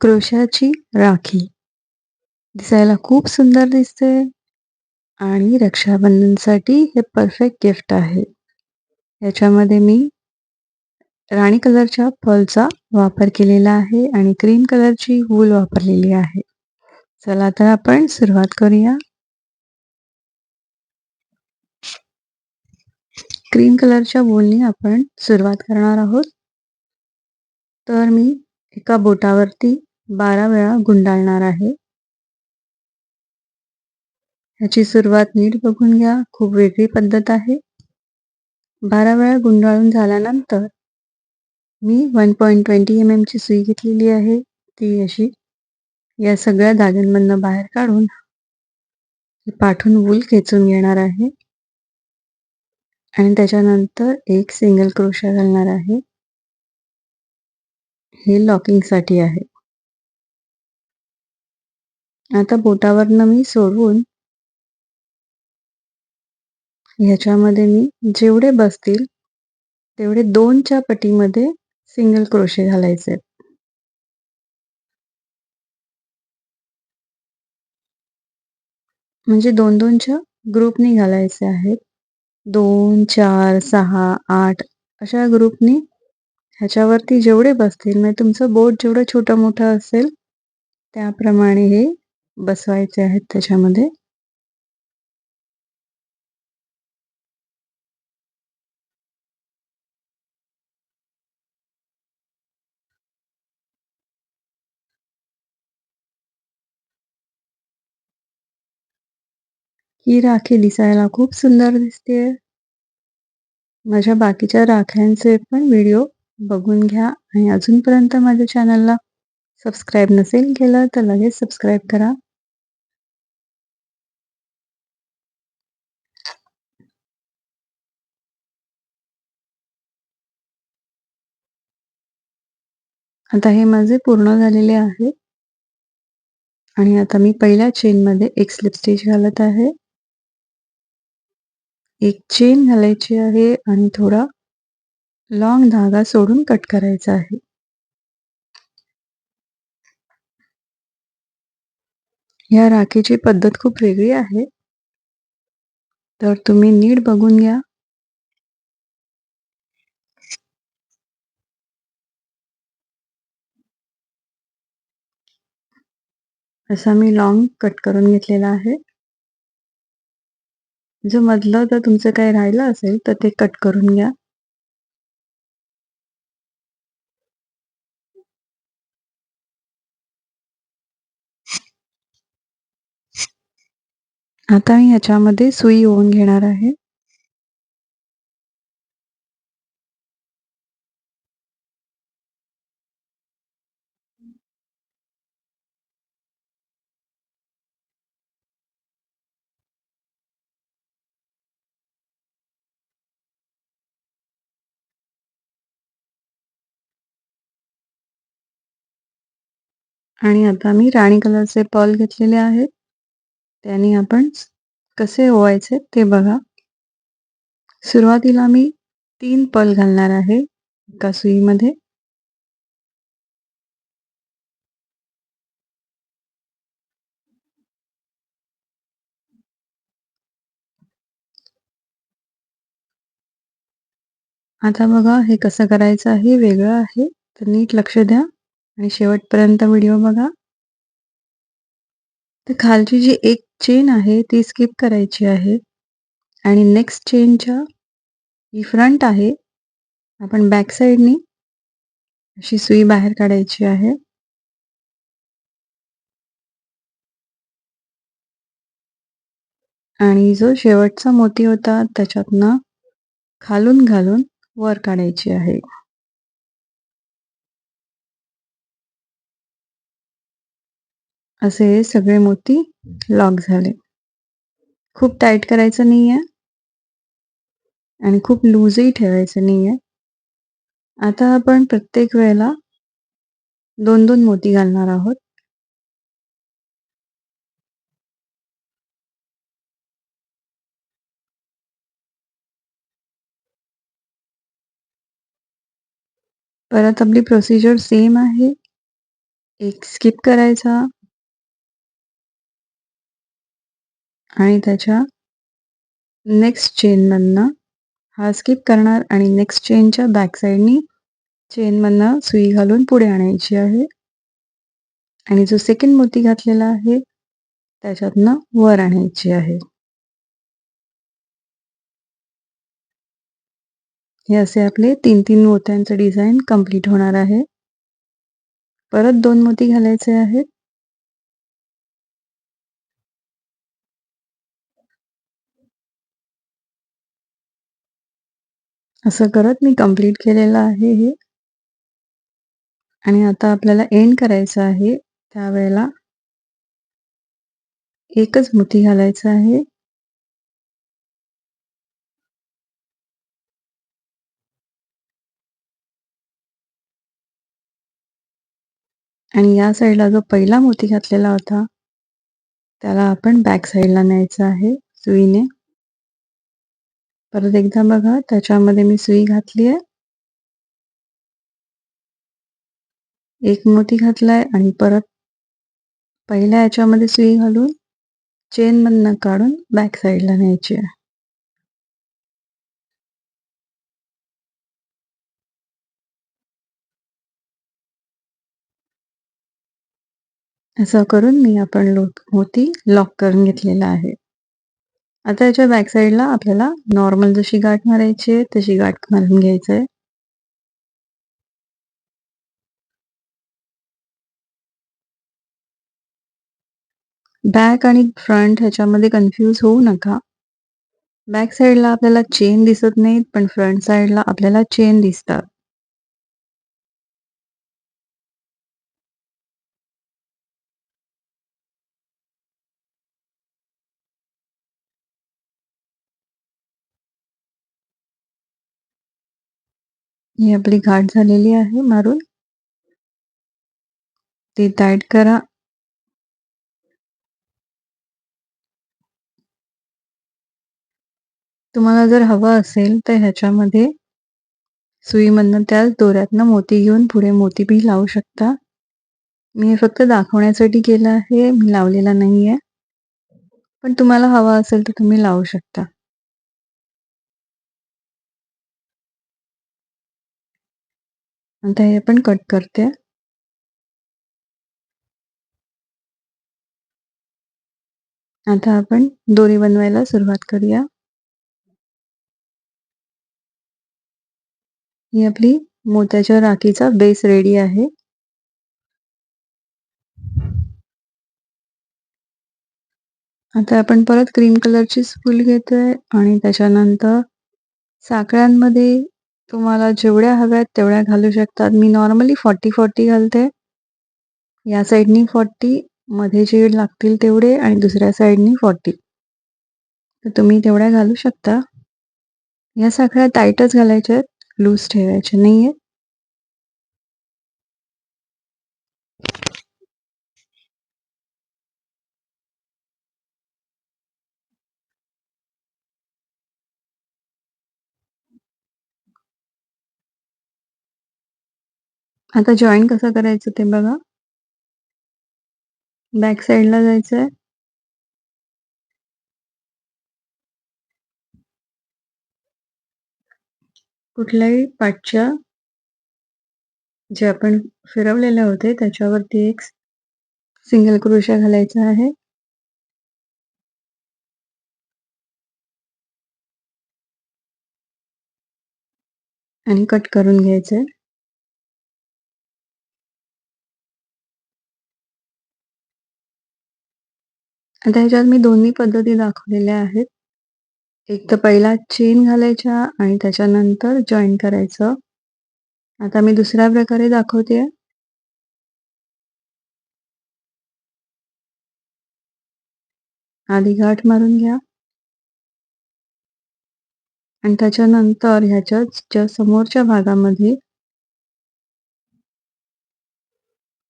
क्रोशाची राखी दिसायला खूप सुंदर दिसते आणि रक्षाबंधनसाठी हे परफेक्ट गिफ्ट आहे. याच्यामध्ये मी राणी कलरच्या पर्लचा वापर केलेला आहे आणि क्रीम कलरची वूल वापरलेली आहे. चला तर आपण सुरुवात करूया. क्रीम कलरच्या वूलनी आपण सुरुवात करणार आहोत. तर मी एका बोटावरती 12 वेळा गुंडाळणार आहे. ह्याची सुरुवात नीट बघून घ्या. खूप वेगळी पद्धत आहे. 12 वेळा गुंडाळून झाल्यानंतर मी 1.20 mm ची सुई घेतलेली आहे. ती अशी या सगळ्या धाग्यांमधनं बाहेर काढून पाठून वूल खेचून घेणार आहे आणि त्याच्यानंतर एक सिंगल क्रोशा घालणार आहे. हे लॉकिंगसाठी आहे. आता बोटावरनं मी सोडवून ह्याच्यामध्ये मी जेवढे बसतील तेवढे 2च्या पटीमध्ये सिंगल क्रोशे घालायचे. म्हणजे 2-2च्या ग्रुपनी घालायचे आहेत. 2, 4, 6, 8 अशा ग्रुपनी ह्याच्यावरती जेवढे बसतील म्हणजे तुमचं बोट जेवढं छोटं मोठं असेल त्याप्रमाणे हे बसवायचे आहेत त्याच्यामध्ये. ही राखी दिसायला खूप सुंदर दिसतेय. माझ्या बाकीच्या राख्यांचे पण व्हिडिओ बघून घ्या आणि अजूनपर्यंत माझ्या चॅनलला सबस्क्राईब नसेल केलं तर लगेच सबस्क्राईब करा. आता हे माझे पूर्ण झालेले आहे आणि आता मी पहिल्या चेनमध्ये एक स्लिप स्टिच घालत आहे. एक चेन घालायची आहे आणि थोडा लॉंग धागा सोडून कट करायचा आहे. या राखीची पद्धत खूप वेगळी आहे. तर तुम्ही नीट बघून घ्या. असा मी लॉंग कट करून घेतलेला आहे. जो मधलं जर तुमचं काही राहिलं असेल तर ते कट करून घ्या. आता मी ह्याच्यामध्ये सुई ओवून घेणार आहे. आणि आता मी राणी कलरचे पर्ल घेतलेले आहेत. त्याने आपण कसे ओवायचे ते बघा. सुरुवातीला मी 3 पर्ल घालणार आहे एका सुईमध्ये. आता बघा हे कसं करायचं आहे, वेगळं आहे. तर नीट लक्ष द्या आणि शेवटपर्यंत व्हिडिओ बघा. तर खालची जी एक चेन आहे ती स्किप करायची आहे आणि नेक्स्ट चेनच्या ही फ्रंट आहे. आपण बॅक साईडनी अशी सुई बाहेर काढायची आहे. आणि जो शेवटचा मोती होता त्याच्यातनं खालून घालून वर काढायची आहे. असे हे सगळे मोती लॉक झाले. खूप टाईट करायचं नाहीये आणि खूप लूजही ठेवायचं नाहीये. आता आपण प्रत्येक वेळेला 2-2 मोती घालणार आहोत. परत आपली प्रोसिजर सेम आहे. एक स्किप करायचा आणि त्याच्या नेक्स्ट चेनमधनं हा स्किप करणार आणि नेक्स्ट चेनच्या बॅक साइडनी चेनमधनं सुई घालून पुढे आणायची आहे आणि जो सेकंड मोती घातलेला आहे त्याच्यातनं वर आणायची आहे. हे असे आपले 3-3 मोत्यांचं डिझाइन कंप्लीट होणार आहे. परत 2 मोती घालायचे आहेत. असं करत मी कंप्लीट केलेलं आहे हे. आणि आता आपल्याला एंड करायचं आहे. त्यावेळेला एकच मोती घालायचा आहे. आणि या साईडला जो पहिला मोती घातलेला होता, त्याला आपण बॅक साईडला न्यायचं आहे सुईने. परत एकदा बघा त्याच्यामध्ये मी सुई घातली आहे. एक मोती घातलाय आणि परत पहिल्या ह्याच्यामध्ये सुई घालून चेनमधनं काढून बॅक साईडला न्यायची आहे. असं करून मी आपण मोती लॉक करून घेतलेला आहे. आता याच्या बॅक साईडला आपल्याला नॉर्मल जशी गाठ मारायची आहे तशी गाठ मारून घ्यायचं आहे. बॅक आणि फ्रंट ह्याच्यामध्ये कन्फ्यूज होऊ नका. बॅक साईडला आपल्याला चेन दिसत नाहीत, पण फ्रंट साईडला आपल्याला चेन दिसतात. ही आपली गाठ झालेली आहे मारून. ती टाईट करा. तुम्हाला जर हवं असेल तर ह्याच्यामध्ये सुईमधनं त्याच दोऱ्यातनं मोती घेऊन पुढे मोती बी लावू शकता. मी हे फक्त दाखवण्यासाठी केलं आहे. मी लावलेला नाहीये. पण तुम्हाला हवा असेल तर तुम्ही लावू शकता. आता हे पण कट करते. आता आपण दोरी बनवायला सुरुवात करूया. ही आपली मोत्याच्या राखीचा बेस रेडी आहे. आता आपण परत क्रीम कलरची स्पूल घेतोय आणि त्याच्यानंतर साखळ्यांमध्ये तुम्हाला जेवढ्या हव्यात तेवढ्या घालू शकतात. मी नॉर्मली 40-40 घालते. या साईडनी 40, मध्ये जे लागतील तेवढे आणि दुसऱ्या साईडनी 40. तर तुम्ही तेवढ्या घालू शकता. या साखळ्या टाईटच घालायच्या आहेत, लूज ठेवायचे नाहीये. आता जॉईन कसं करायचं ते बघा. बॅक साईडला जायचंय. कुठल्याही पाठच्या जे आपण फिरवलेले होते त्याच्यावरती एक सिंगल क्रोशा घालायचा आहे. आणि कट करून घ्यायचंय. आता ह्याच्यात मी दोन्ही पद्धती दाखवलेल्या आहेत. एक तर पहिला चेन घालायच्या आणि त्याच्यानंतर जॉईन करायचं. आता मी दुसऱ्या प्रकारे दाखवतेय. आधी गाठ मारून घ्या आणि त्याच्यानंतर ह्याच्या समोरच्या भागामध्ये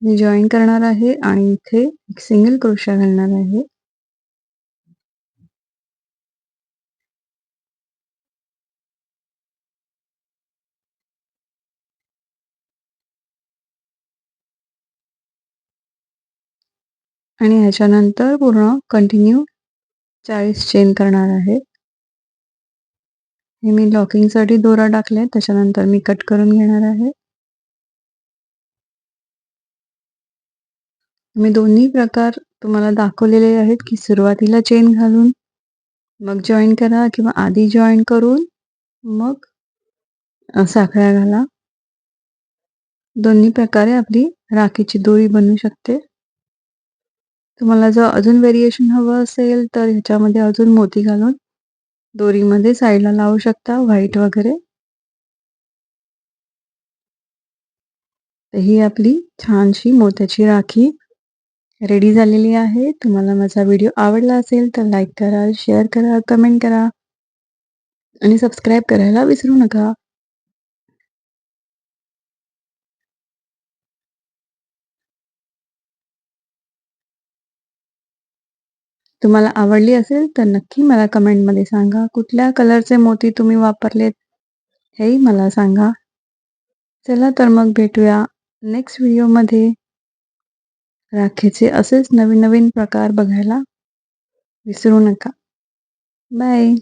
मी जॉईन करणार आहे आणि इथे एक सिंगल क्रोशा घालणार आहे. आणि ह्याच्यानंतर पूर्ण कंटिन्यू 40 चेन करणार आहे. हे मी लॉकिंगसाठी दोरा टाकले, त्याच्यानंतर मी कट करून घेणार आहे. मी दोन्ही प्रकार तुम्हाला दाखवलेले आहेत, की सुरुवातीला चेन घालून मग जॉईन करा किंवा आधी जॉईन करून मग साखळ्या घाला. दोन्ही प्रकारे आपली राखीची दोरी बनू शकते. तुम्हाला जर अजून व्हेरिएशन हवं असेल तर ह्याच्यामध्ये अजून मोती घालून दोरीमध्ये साईडला लावू शकता, व्हाईट वगैरे. तर ही आपली छानशी मोत्याची राखी रेडी झालेली आहे. तुम्हाला माझा व्हिडिओ आवडला असेल तर लाईक करा, शेअर करा, कमेंट करा आणि सबस्क्राईब करायला विसरू नका. तुम्हाला आवडली असेल तर नक्की मला कमेंटमध्ये सांगा. कुठल्या कलरचे मोती तुम्ही वापरलेत हेही मला सांगा. चला तर मग भेटूया नेक्स्ट व्हिडिओमध्ये. राखीचे असेच नवीन नवीन प्रकार बघायला विसरू नका. बाय.